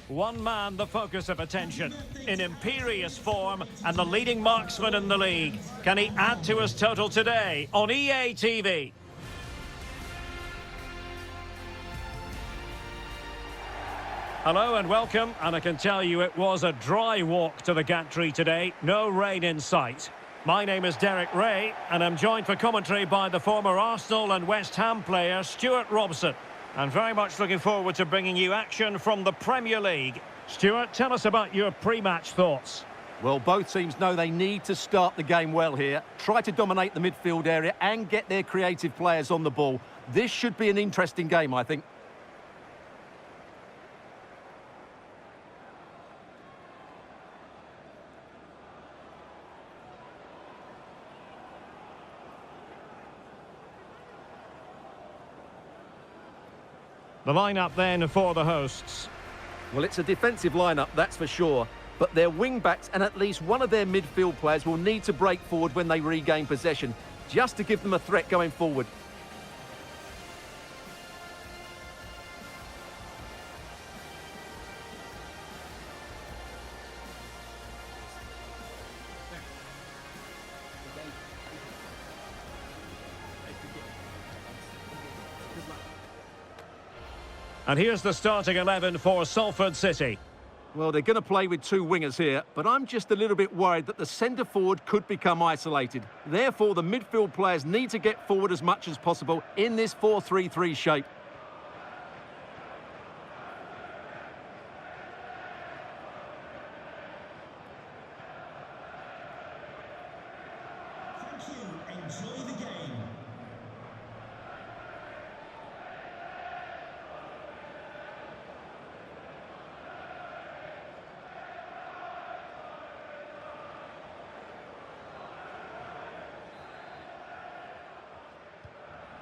One man the focus of attention, in imperious form and the leading marksman in the league. Can he add to his total today on EA TV? Hello and welcome, and I can tell you it was a dry walk to the gantry today, no rain in sight. My name is Derek Ray, and I'm joined for commentary by the former Arsenal and West Ham player Stuart Robson. I'm very much looking forward to bringing you action from the Premier League. Stuart, tell us about your pre-match thoughts. Well, both teams know they need to start the game well here. Try to dominate the midfield area and get their creative players on the ball. This should be an interesting game, I think. The lineup then for the hosts. Well, it's a defensive lineup, that's for sure. But their wing-backs and at least one of their midfield players will need to break forward when they regain possession, just to give them a threat going forward. And here's the starting 11 for Salford City. Well, they're going to play with two wingers here, but I'm just a little bit worried that the centre-forward could become isolated. Therefore, the midfield players need to get forward as much as possible in this 4-3-3 shape. Thank you. Enjoy the game.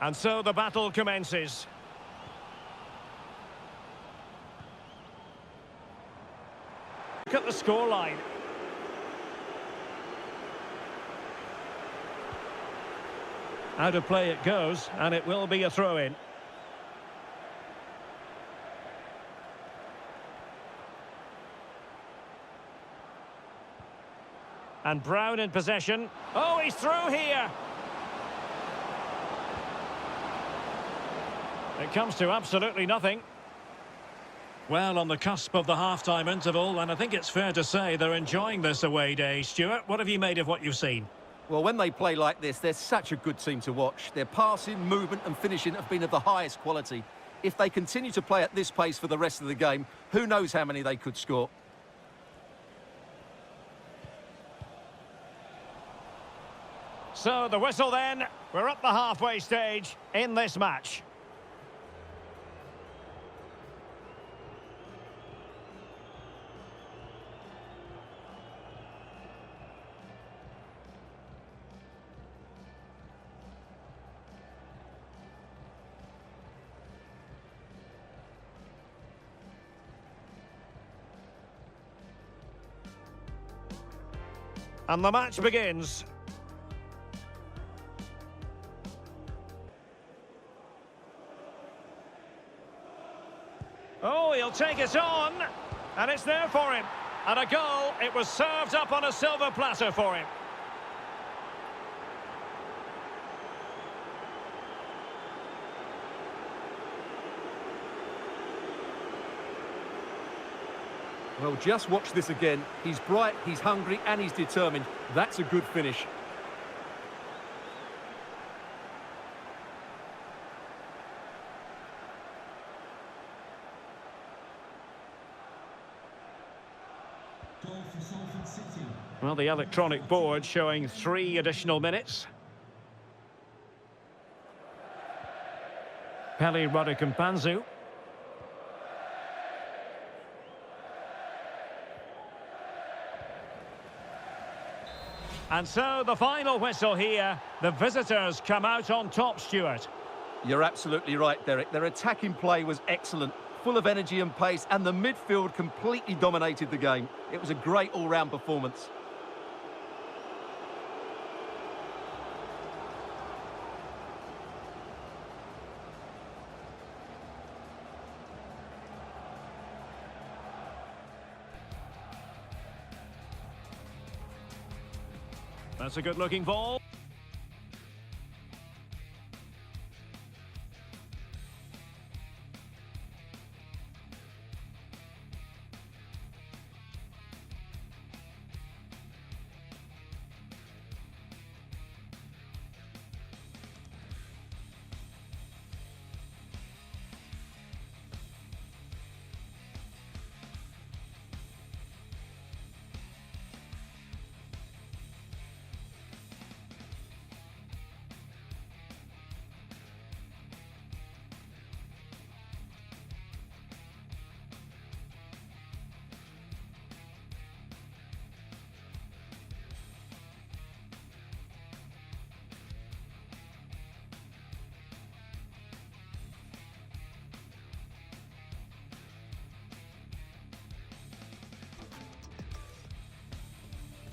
And so the battle commences. Look at the scoreline. Out of play it goes, and it will be a throw-in. And Brown in possession. Oh, he's through here! It comes to absolutely nothing. Well, on the cusp of the half-time interval, and I think it's fair to say they're enjoying this away day. Stuart, what have you made of what you've seen? Well, when they play like this, they're such a good team to watch. Their passing, movement and finishing have been of the highest quality. If they continue to play at this pace for the rest of the game, who knows how many they could score. So, the whistle then. We're at the halfway stage in this match. And the match begins. Oh, he'll take it on. And it's there for him. And a goal. It was served up on a silver platter for him. Well, just watch this again. He's bright, he's hungry and he's determined. That's a good finish. Goal for Salford City. Well, the electronic board showing 3 additional minutes. Pele Rodikampanzu. And so the final whistle here. The visitors come out on top, Stuart. You're absolutely right, Derek. Their attacking play was excellent, full of energy and pace, and the midfield completely dominated the game. It was a great all-round performance. That's a good-looking ball.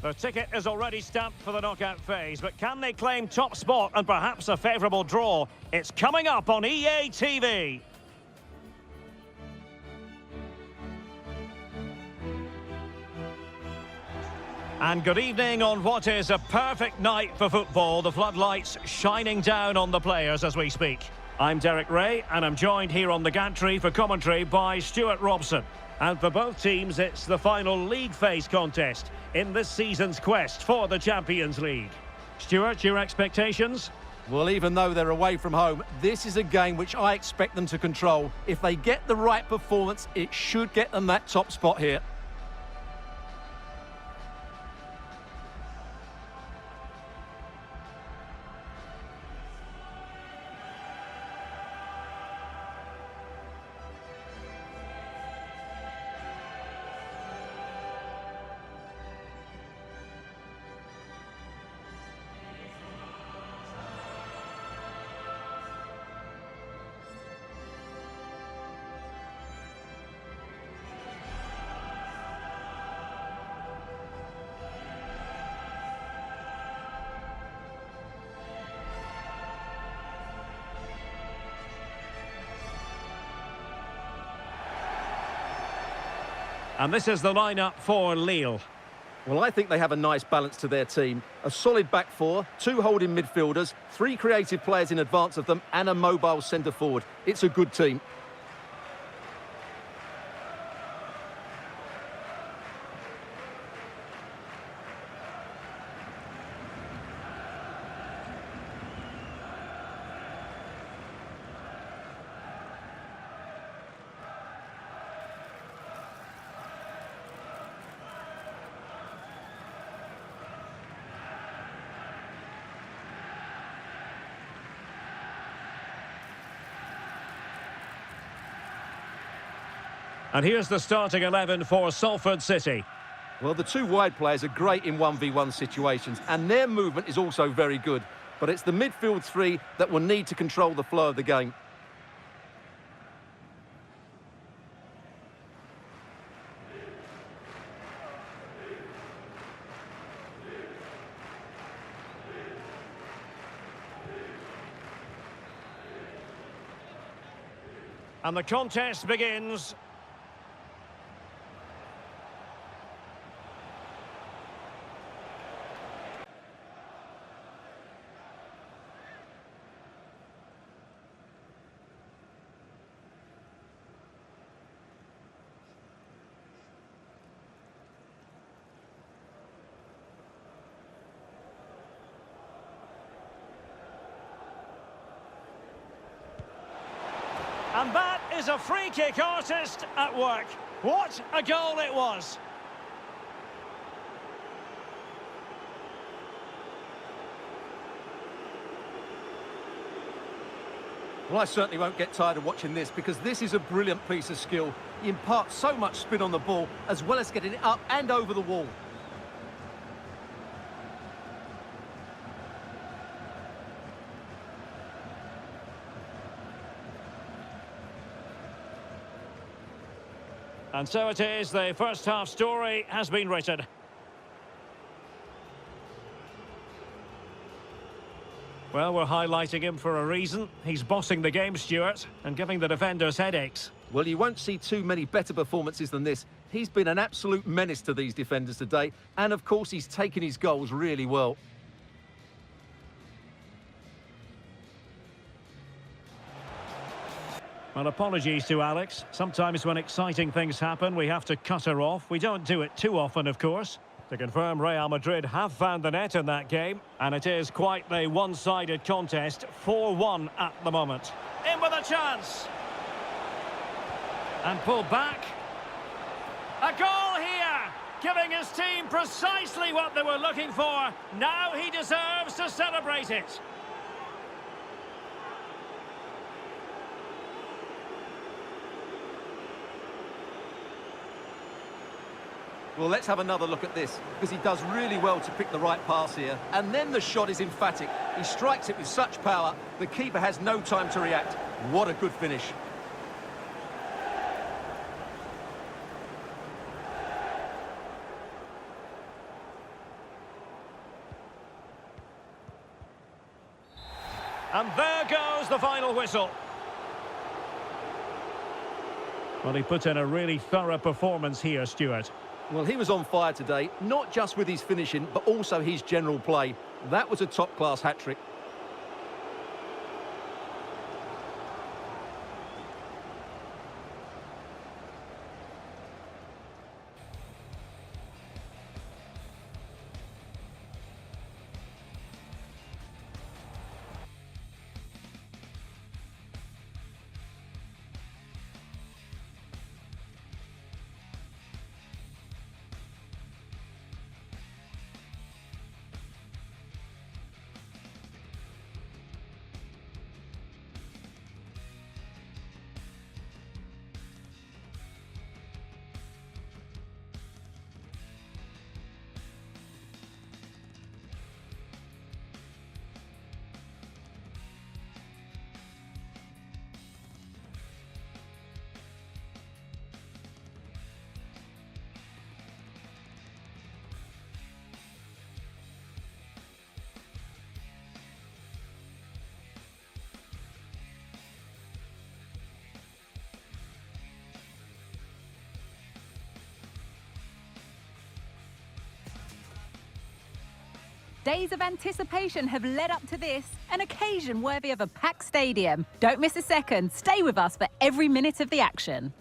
The ticket is already stamped for the knockout phase, but can they claim top spot and perhaps a favourable draw? It's coming up on EA TV. And good evening on what is a perfect night for football. The floodlights shining down on the players as we speak. I'm Derek Ray, and I'm joined here on the gantry for commentary by Stuart Robson. And for both teams, it's the final league phase contest in this season's quest for the Champions League. Stuart, your expectations? Well, even though they're away from home, this is a game which I expect them to control. If they get the right performance, it should get them that top spot here. And this is the lineup for Lille. Well, I think they have a nice balance to their team. A solid back four, two holding midfielders, three creative players in advance of them, and a mobile centre-forward. It's a good team. And here's the starting 11 for Salford City. Well, the two wide players are great in 1v1 situations, and their movement is also very good. But it's the midfield three that will need to control the flow of the game. And the contest begins. And that is a free kick artist at work. What a goal it was. Well, I certainly won't get tired of watching this because this is a brilliant piece of skill. He imparts so much spin on the ball as well as getting it up and over the wall. And so it is, the first half story has been written. Well, we're highlighting him for a reason. He's bossing the game, Stuart, and giving the defenders headaches. Well, you won't see too many better performances than this. He's been an absolute menace to these defenders today, and of course he's taken his goals really well. Well, apologies to Alex. Sometimes when exciting things happen, we have to cut her off. We don't do it too often, of course. To confirm, Real Madrid have found the net in that game, and it is quite a one-sided contest, 4-1 at the moment. In with a chance! And pulled back. A goal here! Giving his team precisely what they were looking for. Now he deserves to celebrate it. Well, let's have another look at this, because he does really well to pick the right pass here. And then the shot is emphatic. He strikes it with such power, the keeper has no time to react. What a good finish. And there goes the final whistle. Well, he put in a really thorough performance here, Stuart. Well, he was on fire today, not just with his finishing, but also his general play. That was a top-class hat-trick. Days of anticipation have led up to this, an occasion worthy of a packed stadium. Don't miss a second. Stay with us for every minute of the action.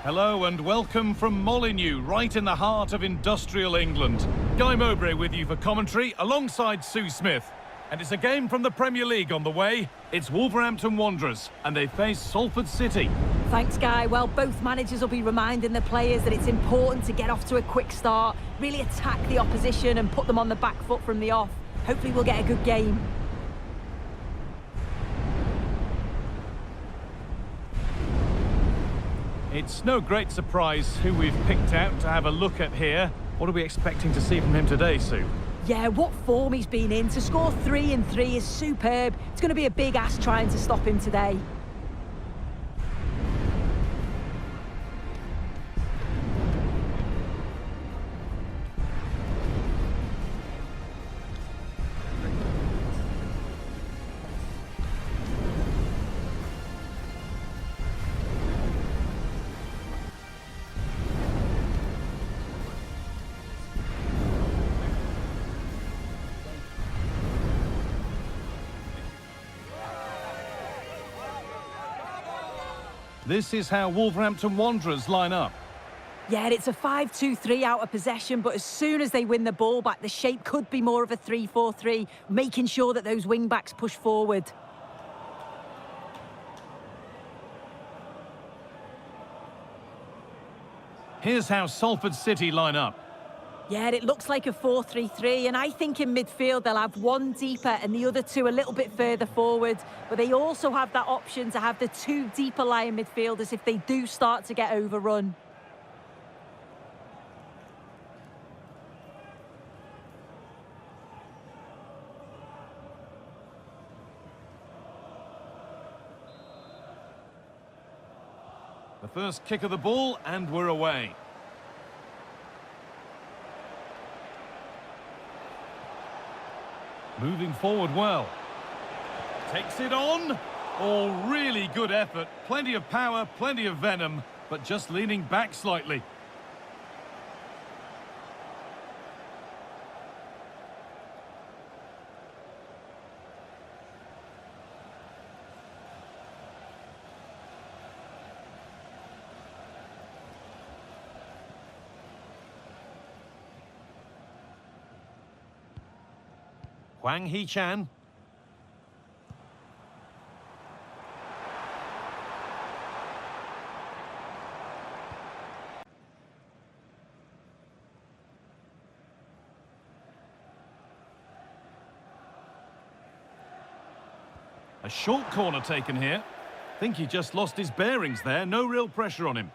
Hello and welcome from Molineux, right in the heart of industrial England. Guy Mowbray with you for commentary, alongside Sue Smith. And it's a game from the Premier League on the way. It's Wolverhampton Wanderers, and they face Salford City. Thanks, Guy. Well, both managers will be reminding the players that it's important to get off to a quick start, really attack the opposition and put them on the back foot from the off. Hopefully we'll get a good game. It's no great surprise who we've picked out to have a look at here. What are we expecting to see from him today, Sue? Yeah, what form he's been in. To score 3 in 3 is superb. It's going to be a big ask trying to stop him today. This is how Wolverhampton Wanderers line up. Yeah, it's a 5-2-3 out of possession, but as soon as they win the ball back, the shape could be more of a 3-4-3, making sure that those wing-backs push forward. Here's how Salford City line up. Yeah, it looks like a 4-3-3, and I think in midfield they'll have one deeper and the other two a little bit further forward. But they also have that option to have the two deeper lying midfielders if they do start to get overrun. The first kick of the ball, and we're away. Moving forward well. Takes it on. Oh, really good effort. Plenty of power, plenty of venom, but just leaning back slightly. Hwang Hee-chan. A short corner taken here. Think he just lost his bearings there. No real pressure on him.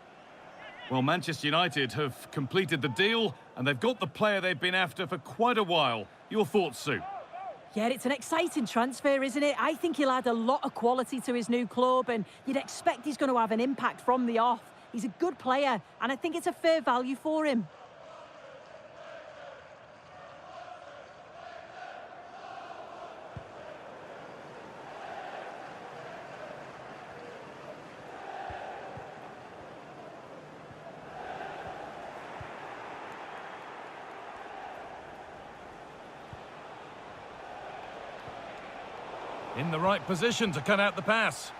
Well, Manchester United have completed the deal, and they've got the player they've been after for quite a while. Your thoughts, Sue? Yeah, it's an exciting transfer, isn't it? I think he'll add a lot of quality to his new club, and you'd expect he's going to have an impact from the off. He's a good player, and I think it's a fair value for him. In the right position to cut out the pass.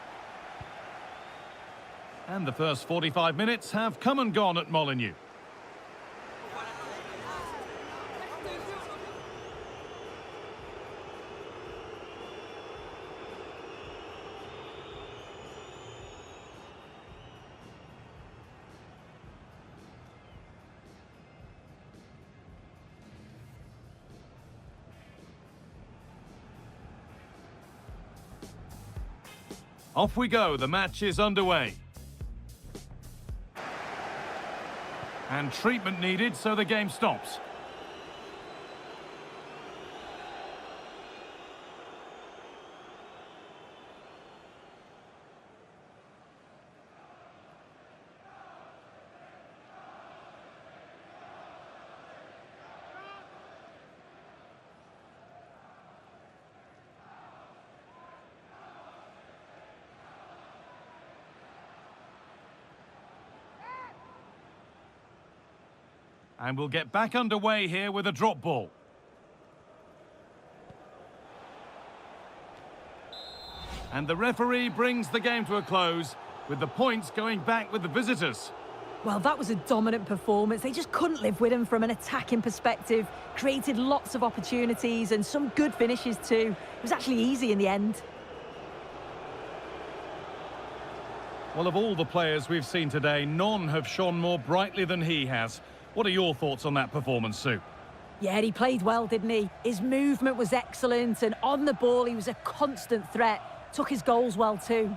And the first 45 minutes have come and gone at Molineux. Off we go, the match is underway. And treatment needed, so the game stops. And we'll get back underway here with a drop ball. And the referee brings the game to a close, with the points going back with the visitors. Well, that was a dominant performance. They just couldn't live with him from an attacking perspective. Created lots of opportunities and some good finishes too. It was actually easy in the end. Well, of all the players we've seen today, none have shone more brightly than he has. What are your thoughts on that performance, Sue? Yeah, he played well, didn't he? His movement was excellent, and on the ball he was a constant threat. Took his goals well too.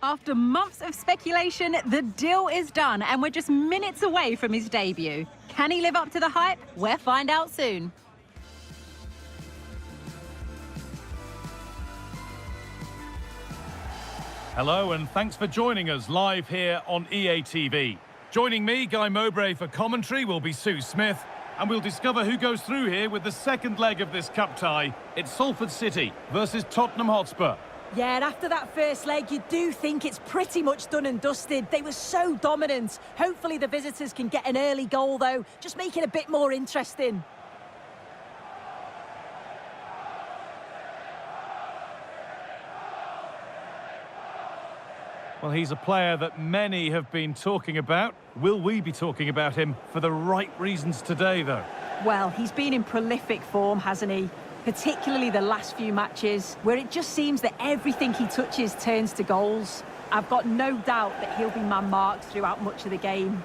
After months of speculation, the deal is done, and we're just minutes away from his debut. Can he live up to the hype? We'll find out soon. Hello, and thanks for joining us live here on EA TV. Joining me, Guy Mowbray, for commentary will be Sue Smith, and we'll discover who goes through here with the second leg of this cup tie. It's Salford City versus Tottenham Hotspur. Yeah, and after that first leg, you do think it's pretty much done and dusted. They were so dominant. Hopefully the visitors can get an early goal, though. Just make it a bit more interesting. Well, he's a player that many have been talking about. Will we be talking about him for the right reasons today, though? Well, he's been in prolific form, hasn't he? Particularly the last few matches, where it just seems that everything he touches turns to goals. I've got no doubt that he'll be man-marked throughout much of the game.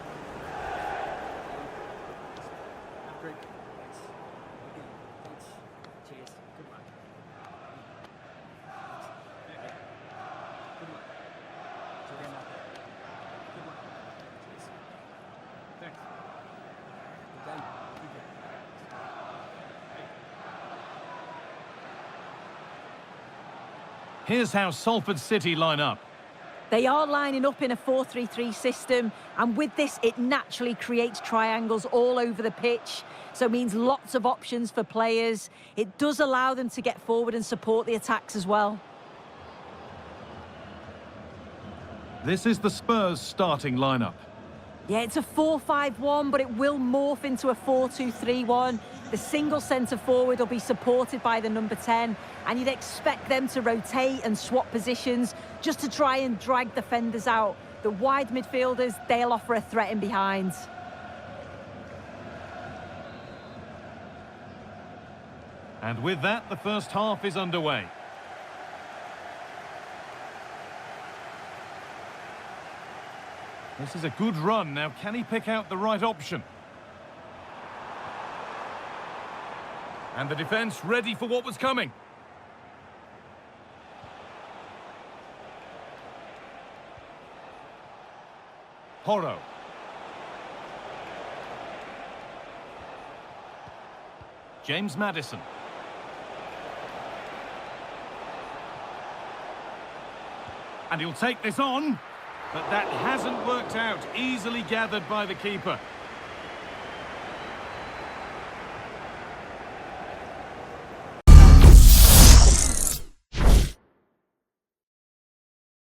Here's how Salford City line up. They are lining up in a 4-3-3 system, and with this, it naturally creates triangles all over the pitch, so it means lots of options for players. It does allow them to get forward and support the attacks as well. This is the Spurs starting lineup. Yeah, it's a 4-5-1, but it will morph into a 4-2-3-1. The single centre-forward will be supported by the number 10, and you'd expect them to rotate and swap positions just to try and drag defenders out. The wide midfielders, they'll offer a threat in behind. And with that, the first half is underway. This is a good run. Now, can he pick out the right option? And the defence ready for what was coming. Porro. James Maddison. And he'll take this on. But that hasn't worked out. Easily gathered by the keeper.